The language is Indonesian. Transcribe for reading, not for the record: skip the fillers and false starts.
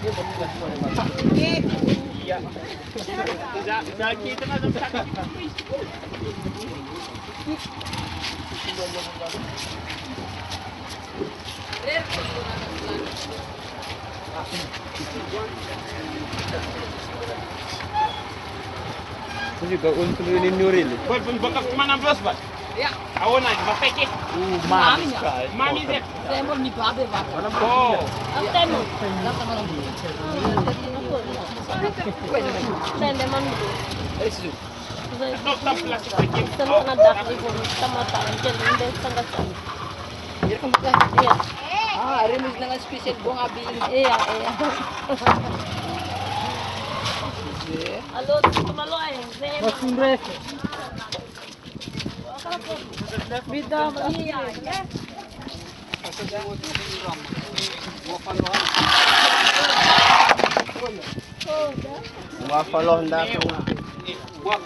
Iya. Jangan kita na sa Itu juga unsur ini Nuril. Boy, pun bakal kemana bos, Pak? Ya. Awon aja, mapeke. Mami Manis niya. sekali. Mami Zep. Temol ni babe ba? Oh. Ang temol. Dapat malam. Sende man mo. Stop, stop, plastic breaking. Saan na dati ko tamata ang hindi sangat. Iya kumbaga. Iya. Ah, remove na nga special bunga bin. Iya, iya. Alo, tumalo ay. Mas Bida, iya. Mga palohon dati. Buah